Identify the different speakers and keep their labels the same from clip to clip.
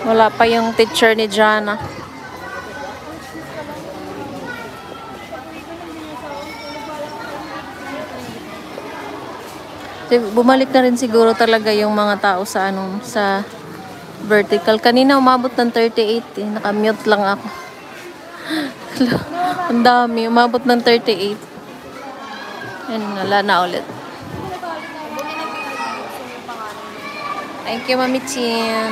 Speaker 1: Wala pa yung teacher ni Jana. Bumalik na rin siguro talaga yung mga tao sa sa vertical. Kanina umabot ng 38 eh. Naka-mute lang ako. Ang dami. Umabot ng 38. Ayun, wala na ulit. Thank you, Mami Chin.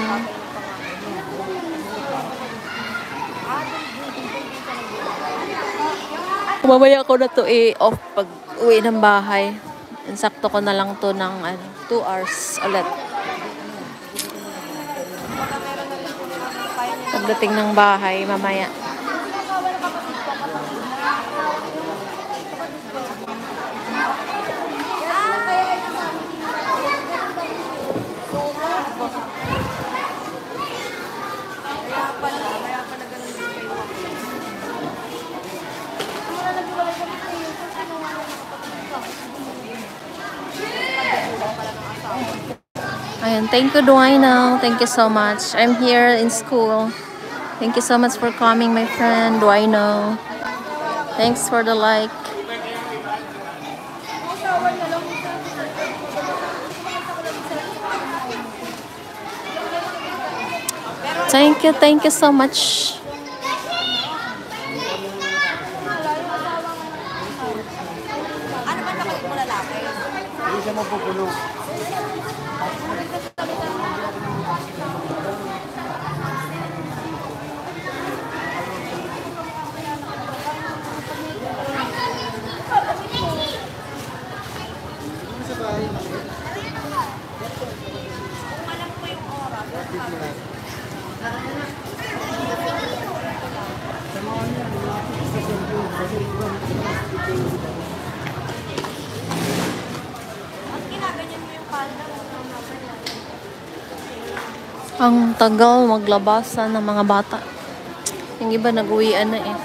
Speaker 1: Mamaya ko na to off pag uwi ng bahay. Insakto ko na lang to ng 2 hours ulit. Pagdating ng bahay mamaya. Ayan, thank you, Duino. Thank you so much. I'm here in school. Thank you so much for coming, my friend, Duino. Thanks for the like. Thank you so much.
Speaker 2: Ano ba nakuha mo lalaki? Hindi siya mapupuno.
Speaker 1: Ang tagal maglabasan ng mga bata. Yung iba nag-uwian na eh.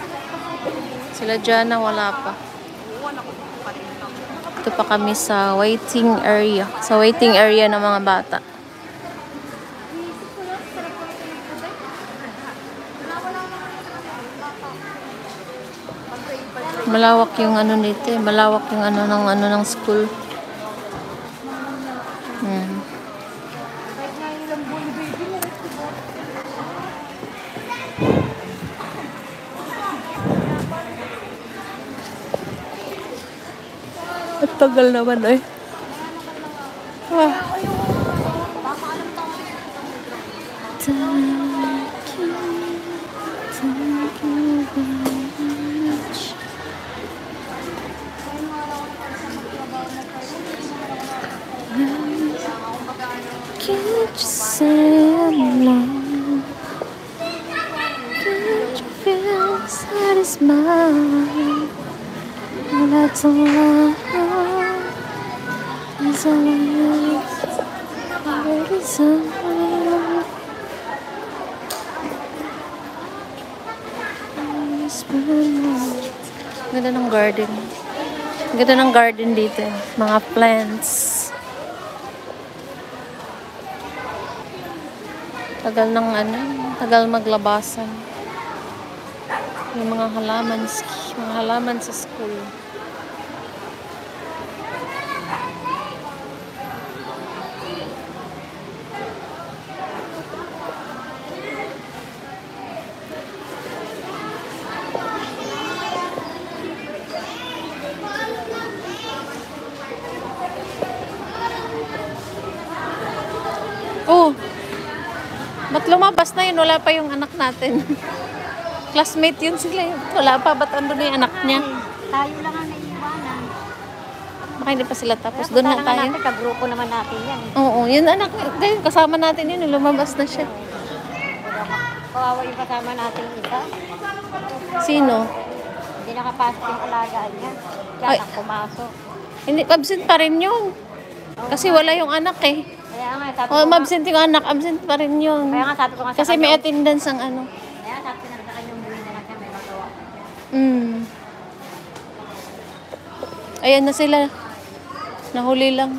Speaker 1: Sila Jana wala pa. Ito pa kami sa waiting area. Sa waiting area ng mga bata. Malawak yung nito eh. Malawak yung ng school. At tagal naman eh. Can't you say I'm alone? Can't you feel inside is mine? And that's all I have. Is all I have. Already somewhere. Ganda ng garden. Ganda ng garden dito. Mga plants. Tagal ng tagal maglabasan. Yung mga halaman sa school. Oh, ba't lumabas na yun? Wala pa yung anak natin. Classmate yun sila. Wala pa. Ba't andun na yung anak niya?
Speaker 2: Tayo lang ang naiiwanan.
Speaker 1: Baka hindi pa sila tapos. Doon na tayo.
Speaker 2: Natin, kagrupo naman natin yan.
Speaker 1: Oo, yun anak. Kasama natin yun. Lumabas na siya.
Speaker 2: Kawawa yung kasama natin isa.
Speaker 1: Sino?
Speaker 2: Hindi nakapasok yung alagaan niya. Kaya pumasok.
Speaker 1: Hindi, absent pa rin yun. Kasi wala yung anak eh.
Speaker 2: Kaya nga, sabi ko
Speaker 1: absent yung anak. Absent pa rin yun.
Speaker 2: Kaya nga, sabi ko nga sa
Speaker 1: kasi may attendance ang
Speaker 2: Kaya sabi ko na sa kanyang buhay na lang siya, may magawa.
Speaker 1: Ayan na sila. Nahuli lang.